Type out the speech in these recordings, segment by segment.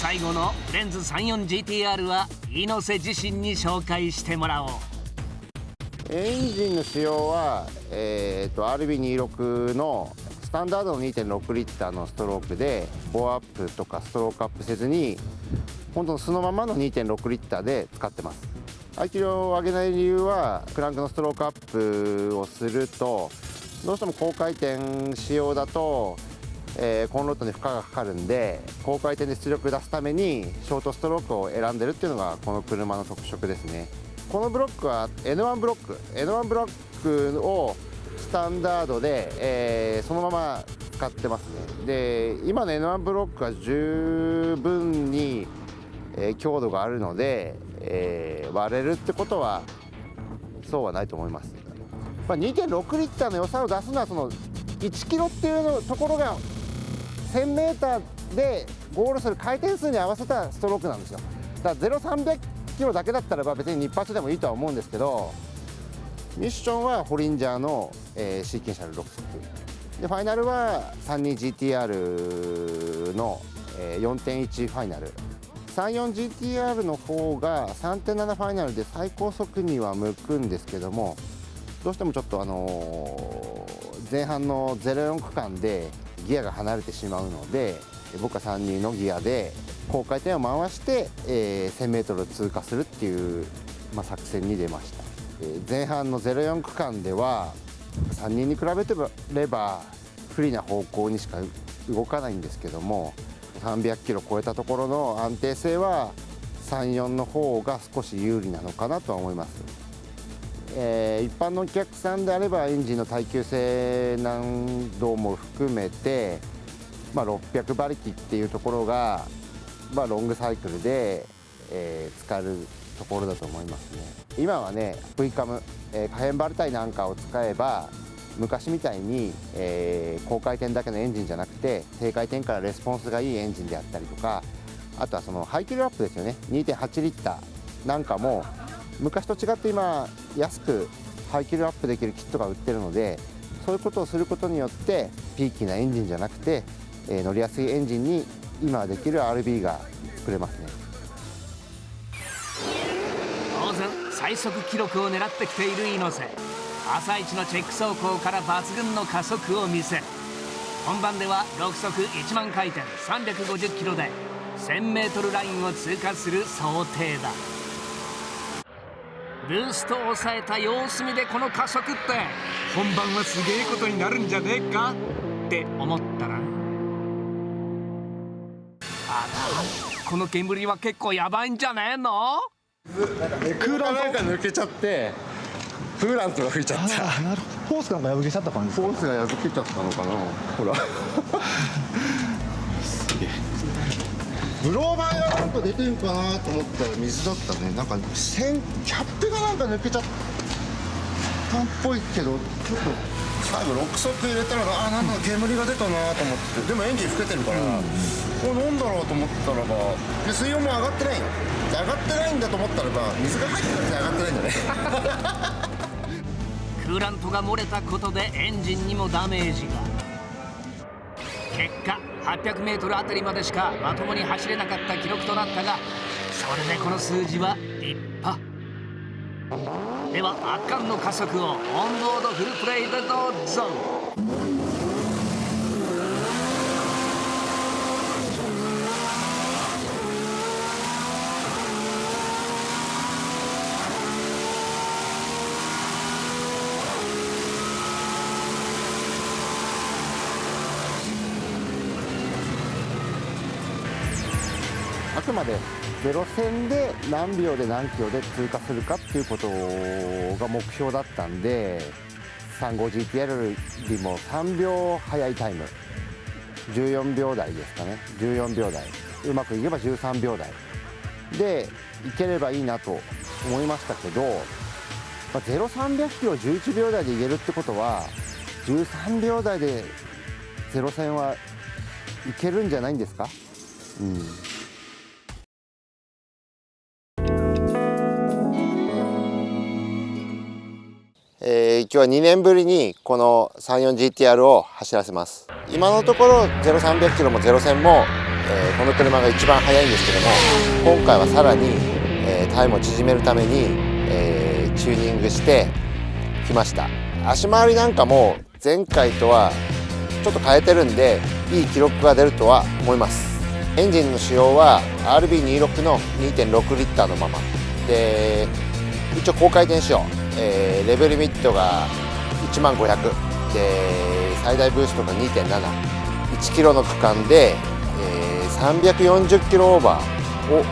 最後のフレンズ 34GTR は猪瀬自身に紹介してもらおう。エンジンの仕様は、RB26 のスタンダードの 2.6 リッターのストロークでボアアップとかストロークアップせずに本当のそのままの 2.6 リッターで使ってます。排気量を上げない理由はクランクのストロークアップをするとどうしても高回転仕様だと、コンロットに負荷がかかるんで高回転で出力出すためにショートストロークを選んでるっていうのがこの車の特色ですね。このブロックは N1 ブロックをスタンダードで、そのまま使ってますね。で今の N1 ブロックは十分に、強度があるので、割れるってことはそうはないと思います。2.6 リッターの良さを出すのはその1キロっていうのところが 1000m でゴールする回転数に合わせたストロークなんですよ。だから0300キロだけだったらば別に日発でもいいとは思うんですけど、ミッションはホリンジャーの、シーケンシャル6速でファイナルは 32GTR の、4.1 ファイナル 34GTR の方が 3.7 ファイナルで最高速には向くんですけども、どうしてもちょっと前半の04区間でギアが離れてしまうので僕は32のギアで高回転を回して、1000m を通過するっていう、作戦に出ました。前半の04区間では3人に比べてれば不利な方向にしか動かないんですけども、300キロ超えたところの安定性は34の方が少し有利なのかなとは思います。一般のお客さんであればエンジンの耐久性難度も含めて、600馬力っていうところが、ロングサイクルで、使えるところだと思いますね。今はね V カム、可変バルタイなんかを使えば昔みたいに、高回転だけのエンジンじゃなくて低回転からレスポンスがいいエンジンであったりとか、あとはその排気量アップですよね。 2.8 リッターなんかも昔と違って今安く排気量アップできるキットが売ってるので、そういうことをすることによってピーキーなエンジンじゃなくて、乗りやすいエンジンに今できる RB が作れますね。当然最速記録を狙ってきている猪瀬。朝一のチェック走行から抜群の加速を見せる。本番では6速1万回転350キロで 1000m ラインを通過する想定だ。ブーストを抑えた様子見でこの加速って本番はすげえことになるんじゃねえかって思ったら、この煙は結構やばいんじゃねえの？クーラーなんか抜けちゃってクーラントが吹いちゃった。なるほど。ホースなんか破けちゃった感じですか？ホースが破けちゃったのかな。ほらすげえ。ブローバーがなんか出てるかなと思ったら水だったね。なんかキャップがなんか抜けちゃったっぽいけど、ちょっと最後6速入れたらなんだ煙が出たなと思って、でもエンジン吹けてるから、なんだろうと思ったらばで水温も上がってないの。上がってないんだと思ったらば水が入ってるんで上がってないんだねクーラントが漏れたことでエンジンにもダメージが。結果 800m あたりまでしかまともに走れなかった記録となったが、それでこの数字は立派。では圧巻の加速をオンボードフルプレイでどうぞ。あくまで0線で何秒で何キロで通過するかっていうことが目標だったんで、35GTR よりも3秒早いタイム、14秒台ですかね。14秒台、うまくいけば13秒台でいければいいなと思いましたけど、0300キロ11秒台でいけるってことは13秒台で0線はいけるんじゃないんですか。今日は2年ぶりにこの 34GTR を走らせます。今のところ0300キロも0線も、この車が一番速いんですけども、今回はさらに、タイムを縮めるために、チューニングしてきました。足回りなんかも前回とはちょっと変えてるんで、いい記録が出るとは思います。エンジンの仕様は RB26 の 2.6 リッターのままで、一応高回転仕様、レベルリミットが10500で、最大ブーストが 2.7、1キロの区間で、340キロオーバーを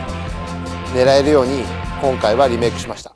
狙えるように今回はリメイクしました。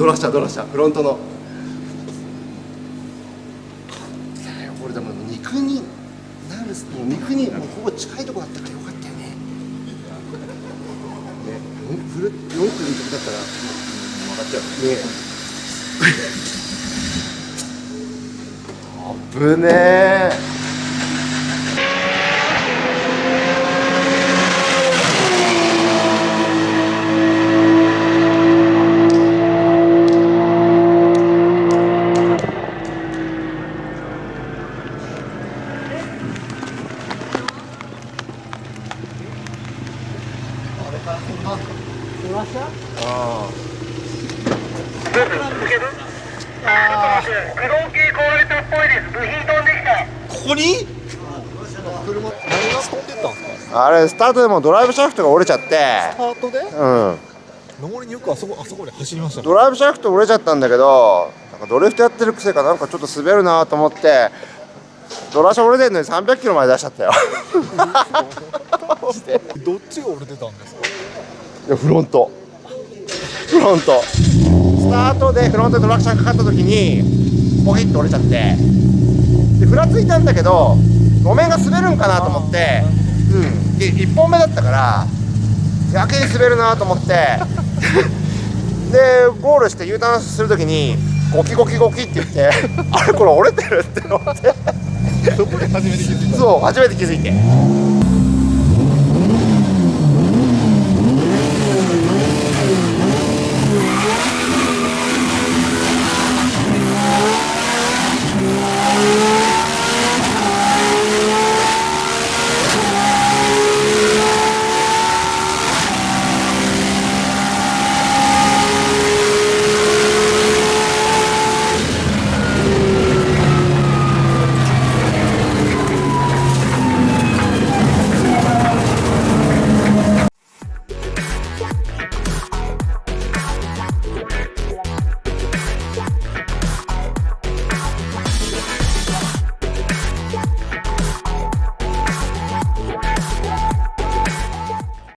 ドラしたフロントのこれでも肉になる、もう肉にもうほぼ近いところだったからよかったよね。4分のとこだったら分かっちゃうね。危ねえ。あれスタートでもドライブシャフトが折れちゃって、スタートで上りによくあそこで走りましたね。ドライブシャフト折れちゃったんだけど、なんかドリフトやってるくせかなんかちょっと滑るなと思って、ドラシャ折れてんのに300キロまで出しちゃったよ。どっちが折れてたんですか？いやフロントスタートでフロントでトラクションかかった時にポキッと折れちゃって、でふらついたんだけど路面が滑るんかなと思って、で1本目だったからやけに滑るなと思ってでゴールして U ターンする時にゴキゴキゴキって言ってあれこれ折れてるって思ってそこで初めて気づいた。そう初めて気づいて。